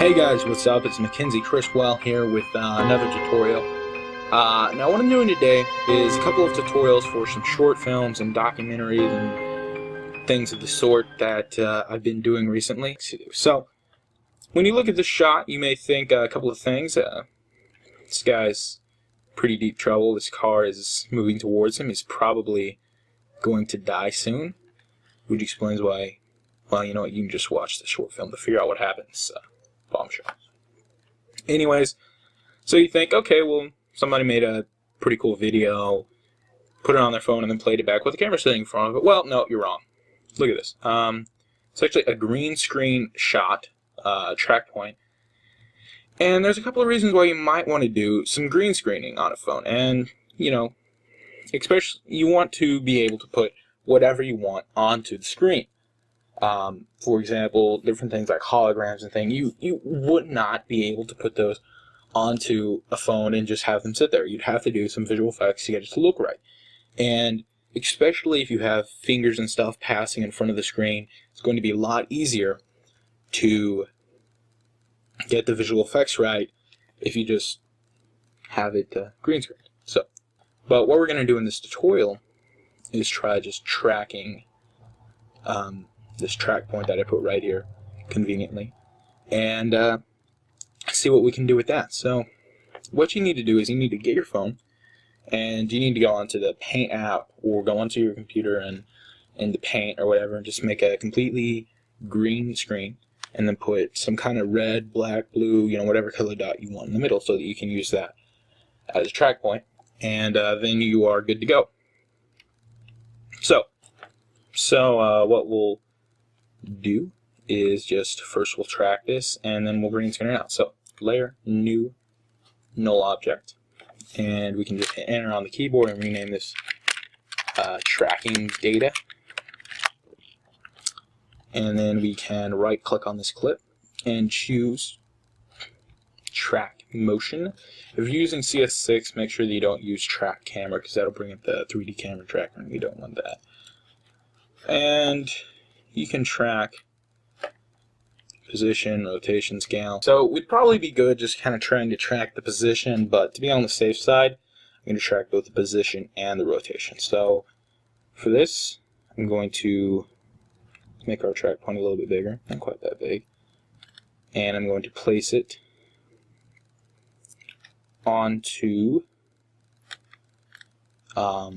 Hey guys, what's up? It's Mackenzie Criswell here with another tutorial. Now what I'm doing today is a couple of tutorials for some short films and documentaries and things of the sort that I've been doing recently. So, when you look at this shot, you may think a couple of things. This guy's pretty deep trouble. This car is moving towards him. He's probably going to die soon, which explains why. Well, you know what? You can just watch the short film to figure out what happens. Bombshell. Anyways, so you think, okay, well, somebody made a pretty cool video, put it on their phone, and then played it back with the camera sitting in front of it. Well, no, you're wrong. Look at this. It's actually a green screen shot, track point. And there's a couple of reasons why you might want to do some green screening on a phone. And, you know, especially you want to be able to put whatever you want onto the screen. For example, different things like holograms and things, you would not be able to put those onto a phone and just have them sit there. You'd have to do some visual effects to get it to look right. And especially if you have fingers and stuff passing in front of the screen, it's going to be a lot easier to get the visual effects right if you just have it green screen. So, but what we're going to do in this tutorial is try just tracking this track point that I put right here conveniently, and see what we can do with that. So what you need to do is you need to get your phone and you need to go onto the Paint app or go onto your computer and into Paint or whatever and just make a completely green screen and then put some kind of red, black, blue, you know, whatever color dot you want in the middle so that you can use that as a track point, and then you are good to go. So what we'll do is just first we'll track this and then we'll green screen it out. So layer, new, null object, and we can just hit enter on the keyboard and rename this tracking data, and then we can right click on this clip and choose track motion. If you're using CS6, make sure that you don't use track camera because that'll bring up the 3D camera tracker and we don't want that. And you can track position, rotation, scale. So we'd probably be good just kind of trying to track the position, but to be on the safe side, I'm going to track both the position and the rotation. So for this, I'm going to make our track point a little bit bigger, not quite that big, and I'm going to place it onto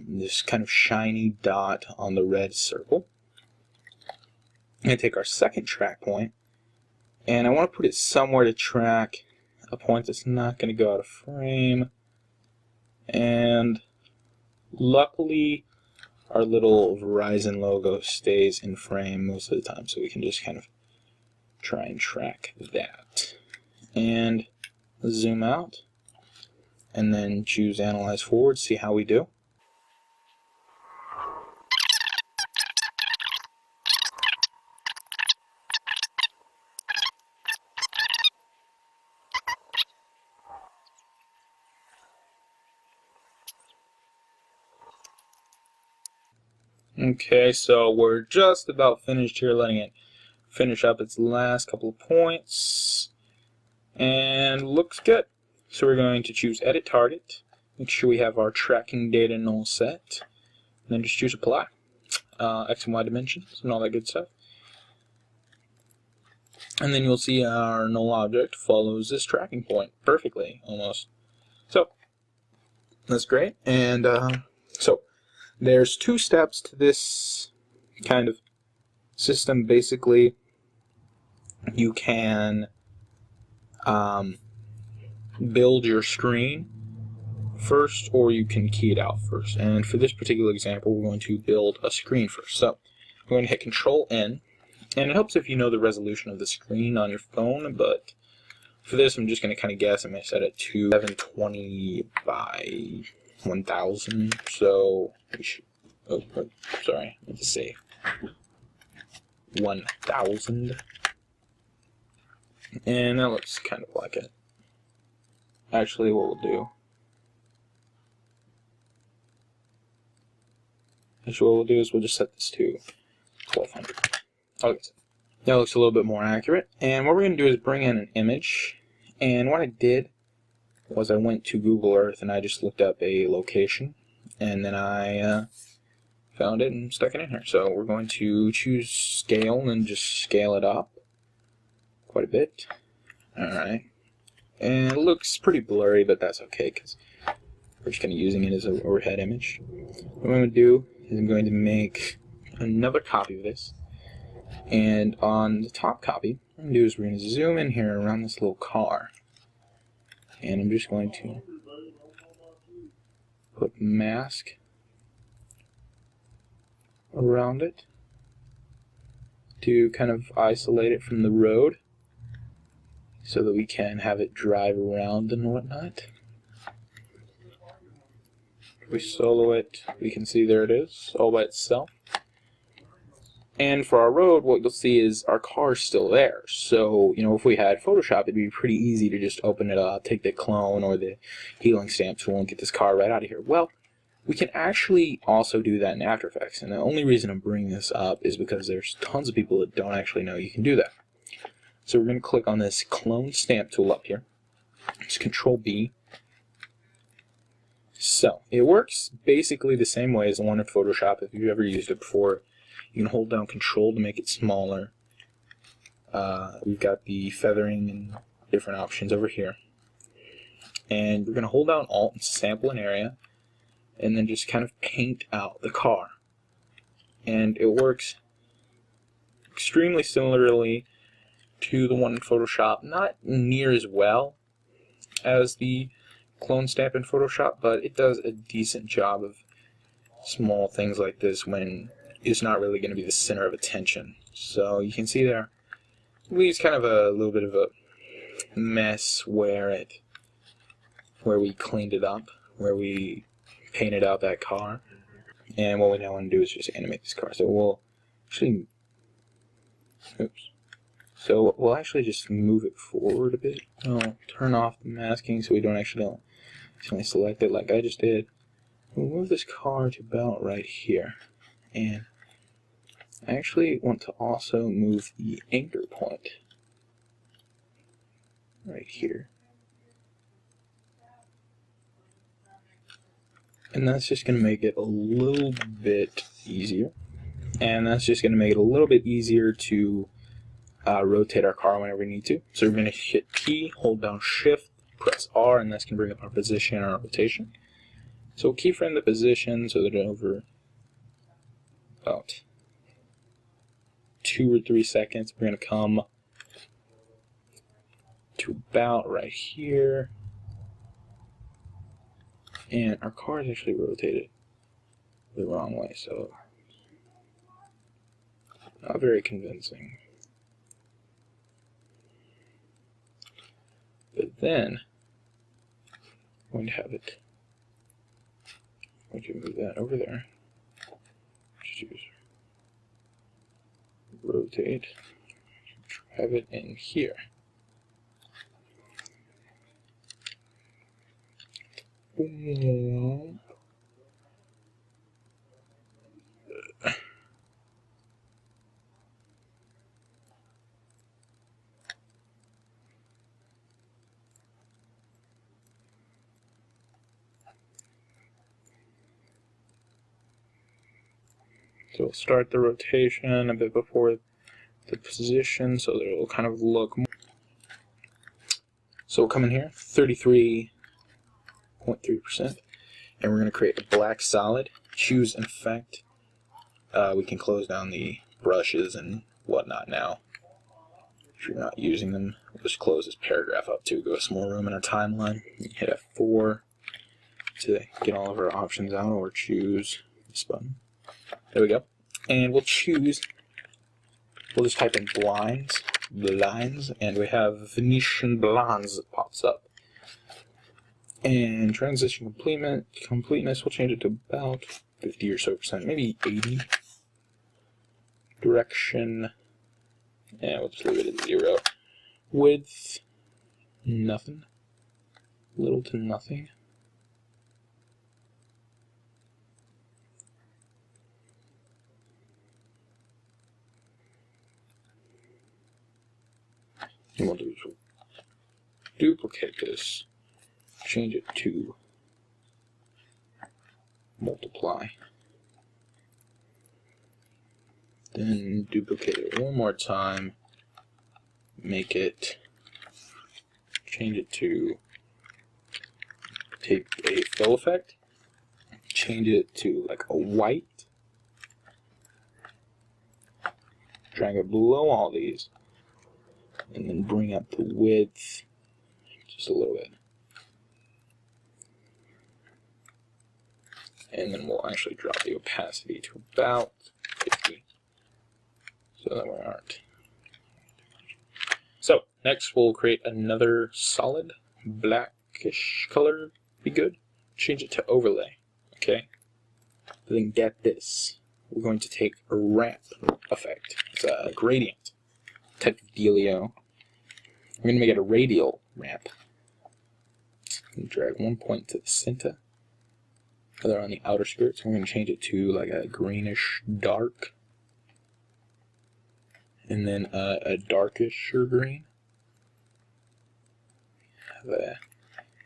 this kind of shiny dot on the red circle. I'm going to take our second track point and I want to put it somewhere to track a point that's not going to go out of frame, and luckily our little Verizon logo stays in frame most of the time, so we can just kind of try and track that. And zoom out and then choose Analyze Forward, see how we do. Okay, so we're just about finished here, letting it finish up its last couple of points, and looks good. So we're going to choose Edit Target, make sure we have our tracking data null set, and then just choose Apply, X and Y dimensions, and all that good stuff. And then you'll see our null object follows this tracking point perfectly, almost. So that's great, and so there's two steps to this kind of system. Basically, you can build your screen first, or you can key it out first. And for this particular example, we're going to build a screen first. So I'm going to hit Control-N, and it helps if you know the resolution of the screen on your phone, but for this I'm just going to kind of guess. I'm going to set it to 720 by 1000, so we should, sorry, I meant to say 1000, and that looks kind of like it. Actually, what we'll do, is we'll just set this to 1200. Okay, That looks a little bit more accurate. And what we're going to do is bring in an image. And what I did was I went to Google Earth and I just looked up a location. And then I found it and stuck it in here. So we're going to choose scale and just scale it up quite a bit. Alright. And it looks pretty blurry, but that's okay because we're just kind of using it as an overhead image. What I'm going to do is I'm going to make another copy of this. And on the top copy, what I'm going to do is we're going to zoom in here around this little car. And I'm just going to put mask around it to kind of isolate it from the road so that we can have it drive around and whatnot. If we solo it, we can see there it is all by itself. And for our road, what you'll see is our car's still there. So, you know, if we had Photoshop, it'd be pretty easy to just open it up, take the clone or the healing stamp tool and get this car right out of here. Well, we can actually also do that in After Effects. And the only reason I'm bringing this up is because there's tons of people that don't actually know you can do that. So we're going to click on this clone stamp tool up here. Just Control B. So, it works basically the same way as the one in Photoshop if you've ever used it before. You can hold down Control to make it smaller. We've got the feathering and different options over here. And we're going to hold down Alt and sample an area, and then just kind of paint out the car. And it works extremely similarly to the one in Photoshop. Not near as well as the clone stamp in Photoshop, but it does a decent job of small things like this when it's not really going to be the center of attention. So you can see there it leaves kind of a little bit of a mess where we cleaned it up, where we painted out that car. And what we now want to do is just animate this car. So we'll actually actually just move it forward a bit. I'll turn off the masking so we don't actually select it like I just did. We'll move this car to about right here. And I actually want to also move the anchor point right here. And that's just going to make it a little bit easier. And that's just going to make it a little bit easier to rotate our car whenever we need to. So we're going to hit P, hold down Shift, press R, and that's going to bring up our position and our rotation. So we'll keyframe the position so that over about 2 or 3 seconds, we're going to come to about right here. And our car is actually rotated the wrong way, so not very convincing. But then, I'm going to have it, I'm going to move that over there. Choose rotate, have it in here. Boom. So we'll start the rotation a bit before the position so that it will kind of look more. So we'll come in here, 33.3%, and we're going to create a black solid. Choose an effect. We can close down the brushes and whatnot now. If you're not using them, we'll just close this paragraph up to give us more room in our timeline. Hit F4 to get all of our options out, or choose this button. There we go. And we'll just type in blinds, and we have Venetian blinds that pops up. And transition completeness, we'll change it to about 50 or so percent, maybe 80. Direction, and we'll just leave it at 0. Width, nothing. Little to nothing. And we'll duplicate this, change it to multiply. Then duplicate it one more time, make it, change it to, take a fill effect, change it to like a white, drag it below all these, and then bring up the width just a little bit. And then we'll actually drop the opacity to about 50, so that we aren't. So next we'll create another solid blackish color. Be good. Change it to overlay. Okay. Then get this. We're going to take a ramp effect. It's a gradient type of dealio. We're going to make it a radial ramp. Drag one point to the center. Other on the outer skirts. We're going to change it to like a greenish dark. And then a darkisher green. Have a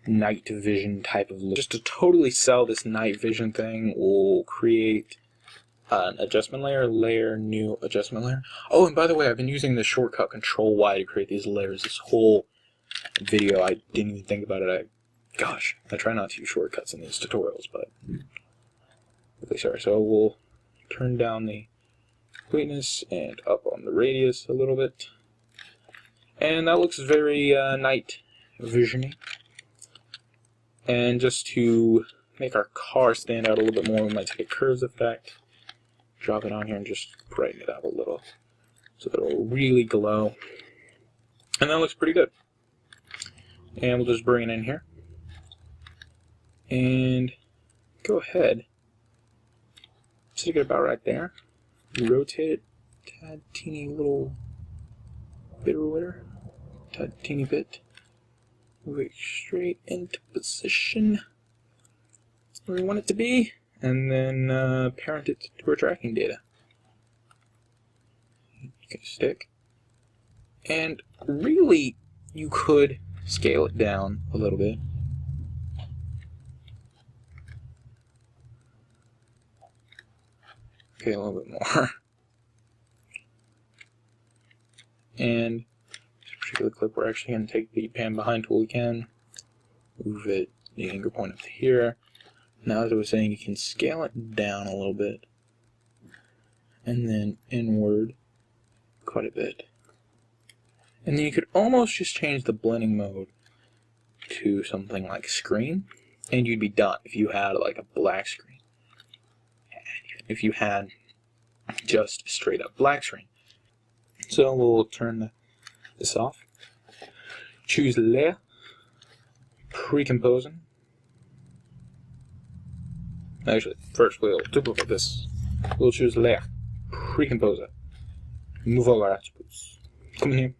night vision type of look. Just to totally sell this night vision thing, we'll create an adjustment layer, new adjustment layer. Oh, and by the way, I've been using the shortcut Control Y to create these layers. This whole video, I didn't even think about it. Gosh, I try not to use shortcuts in these tutorials, but really sorry. So we'll turn down the completeness and up on the radius a little bit. And that looks very night visiony. And just to make our car stand out a little bit more, we might take a curves effect, drop it on here, and just brighten it up a little so that it'll really glow. And that looks pretty good. And we'll just bring it in here. And go ahead, stick it about right there. Rotate it, tad teeny little bit or whatever, tad teeny bit. Move it straight into position where we want it to be, and then parent it to our tracking data. Okay, stick. And really, you could scale it down a little bit. Okay, a little bit more. And this particular clip, we're actually going to take the pan behind tool again, move it, the anchor point up to here. Now, as I was saying, you can scale it down a little bit, and then inward quite a bit. And then you could almost just change the blending mode to something like screen, and you'd be done if you had like a black screen. If you had just straight up black screen. So we'll turn this off. Choose layer, pre-composing. Actually, first we'll duplicate this. We'll choose layer, pre-composer. Move all our attributes. Come in here.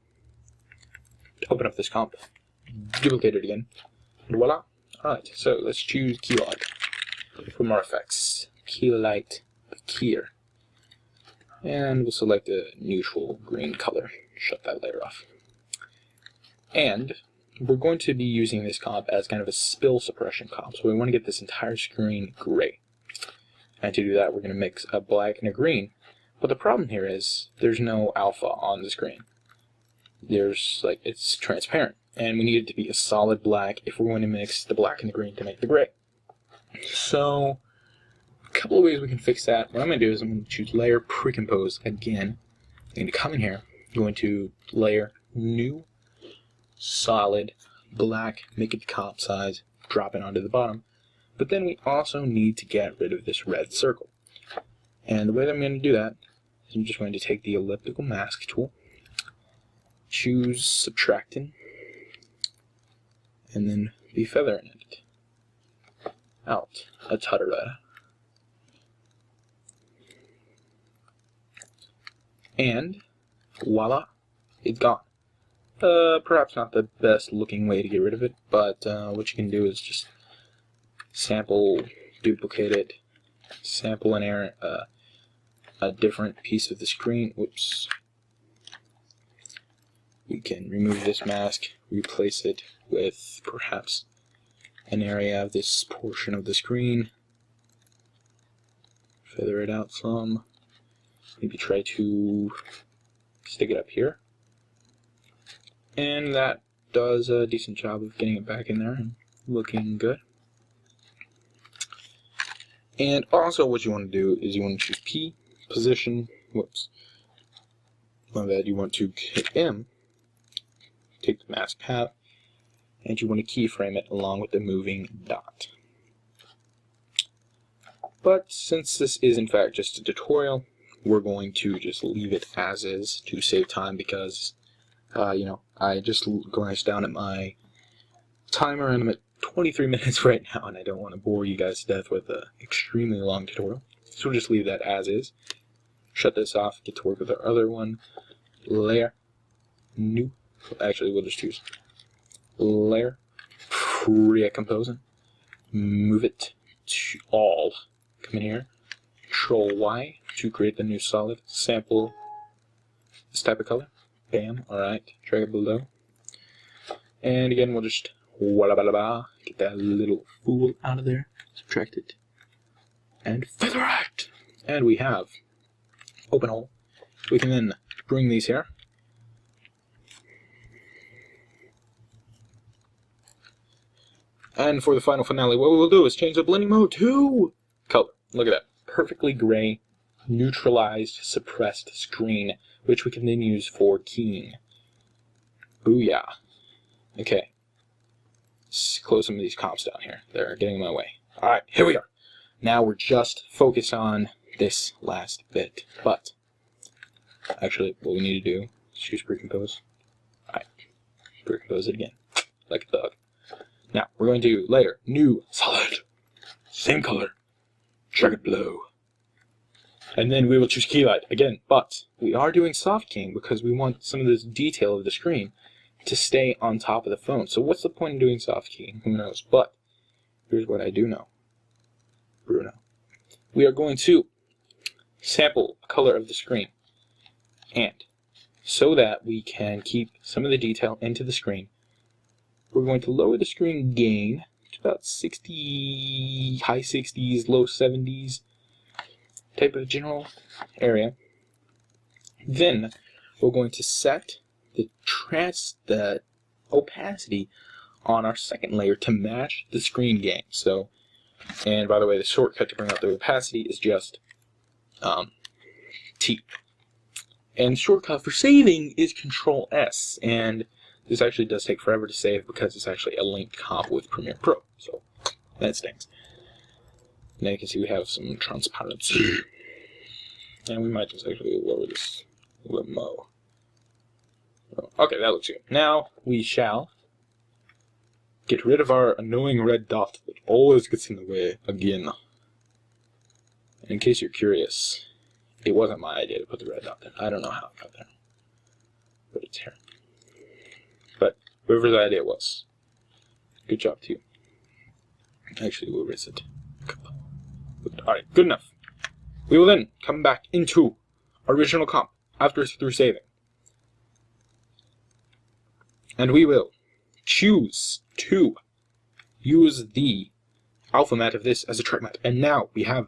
Open up this comp. Duplicate it again. And voila. Alright, so let's choose key light for more effects. Key light here. And we'll select a neutral green color. Shut that layer off. And we're going to be using this comp as kind of a spill suppression comp. So we want to get this entire screen gray. And to do that, we're going to mix a black and a green. But the problem here is there's no alpha on the screen. There's like, it's transparent. And we need it to be a solid black if we're going to mix the black and the green to make the gray. So a couple of ways we can fix that. What I'm going to do is I'm going to choose layer, pre-compose again. I'm going to come in here, going to layer, new, solid, black, make it the comp size, drop it onto the bottom. But then we also need to get rid of this red circle. And the way that I'm going to do that is I'm just going to take the elliptical mask tool, choose subtracting, and then be feathering it out a tutteretta. And voila, it's gone. Perhaps not the best looking way to get rid of it, but what you can do is just sample, duplicate it, sample an area, a different piece of the screen. Whoops. we can remove this mask, replace it with perhaps an area of this portion of the screen, feather it out some, maybe try to stick it up here, and that does a decent job of getting it back in there and looking good. And also what you want to do is you want to choose P, position, whoops, my bad, you want to hit M, take the mask path, and you want to keyframe it along with the moving dot. But since this is in fact just a tutorial, we're going to just leave it as is to save time because, you know, I just glanced down at my timer and I'm at 23 minutes right now, and I don't want to bore you guys to death with an extremely long tutorial. So we'll just leave that as is. Shut this off, get to work with our other one. Layer, new. Actually, we'll just choose layer, pre-composing, move it to all. Come in here, Control Y to create the new solid. Sample this type of color. Bam. Alright. Drag it below. And again, we'll just get that little fool out of there. Subtract it. And feather it. And we have open hole. We can then bring these here. And for the final finale, what we will do is change the blending mode to color. Look at that. Perfectly gray, neutralized, suppressed screen, which we can then use for keying. Booyah. Okay. Let's close some of these comps down here. They're getting in my way. Alright, here we are. Now we're just focused on this last bit. But, actually, what we need to do is choose pre-compose. Alright. Pre-compose it again. Like a thug. Now, we're going to layer, new, solid, same color, drag it below. And then we will choose key light again, but we are doing soft keying because we want some of this detail of the screen to stay on top of the phone. So what's the point of doing soft keying? Who knows? But here's what I do know. Bruno. We are going to sample the color of the screen, and so that we can keep some of the detail into the screen, we're going to lower the screen gain to about 60, high 60s, low 70s type of general area. Then we're going to set the opacity on our second layer to match the screen gain. So, and by the way, the shortcut to bring out the opacity is just T. And the shortcut for saving is Control S. And this actually does take forever to save because it's actually a linked comp with Premiere Pro. So that stinks. Now you can see we have some transparency. And we might just actually lower this a little more. Okay, that looks good. Now we shall get rid of our annoying red dot that always gets in the way again. And in case you're curious, it wasn't my idea to put the red dot there. I don't know how it got there. But it's here. But whoever's idea it was, good job to you. Actually, we'll erase it. Alright, good enough. We will then come back into our original comp after through saving. And we will choose to use the alpha matte of this as a track matte. And now we have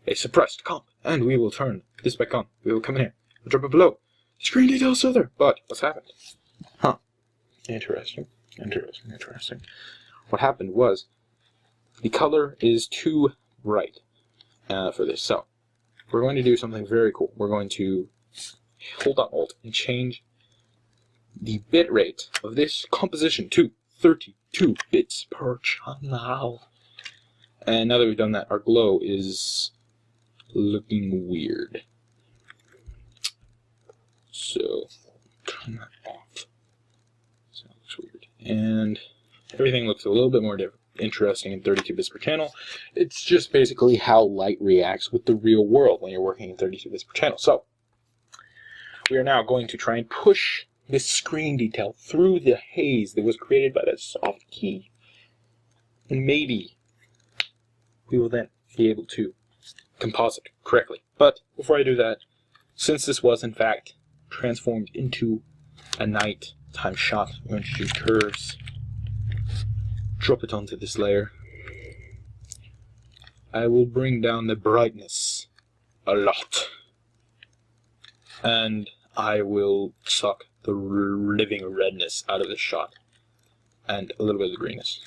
a suppressed comp. And we will turn this back on. We will come in here. We'll drop it below. Screen details are there. But what's happened? Huh. Interesting. Interesting. Interesting. What happened was the color is too bright for this. So we're going to do something very cool. We're going to hold on Alt and change the bit rate of this composition to 32 bits per channel. And now that we've done that, our glow is looking weird. So turn that off. So it looks weird. And everything looks a little bit more interesting in 32 bits per channel. It's just basically how light reacts with the real world when you're working in 32 bits per channel. So we are now going to try and push this screen detail through the haze that was created by that soft key. And maybe we will then be able to composite correctly. But before I do that, since this was in fact transformed into a nighttime shot. I'm going to choose curves, drop it onto this layer. I will bring down the brightness a lot, and I will suck the living redness out of this shot, and a little bit of the greenness.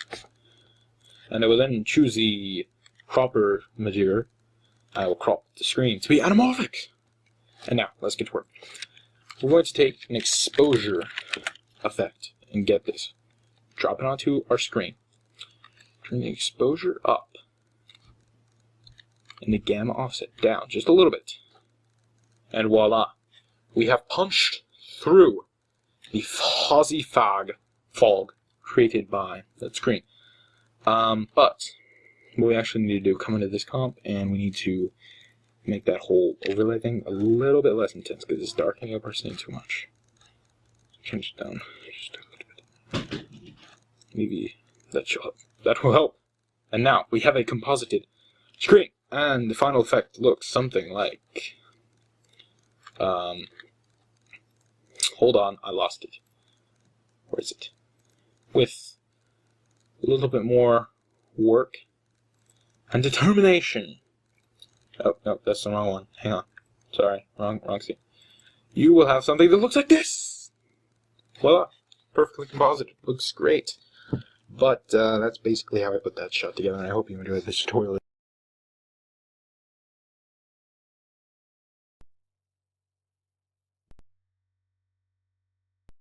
And I will then choose the cropper material. I will crop the screen to be anamorphic. And now, let's get to work. We're going to take an exposure effect and get this. Drop it onto our screen. Turn the exposure up and the gamma offset down just a little bit. And voila. We have punched through the fuzzy fog created by that screen. But what we actually need to do, come into this comp, and we need to make that whole overlay thing a little bit less intense because it's darkening up our scene too much. Change it down just a little bit. Maybe that should help. That will help. And now we have a composited screen, and the final effect looks something like. Hold on, I lost it. Where is it? With a little bit more work and determination. Oh, no, that's the wrong one. Hang on. Sorry, wrong scene. You will have something that looks like this! Voila! Perfectly composited. Looks great. But that's basically how I put that shot together, and I hope you enjoyed this tutorial.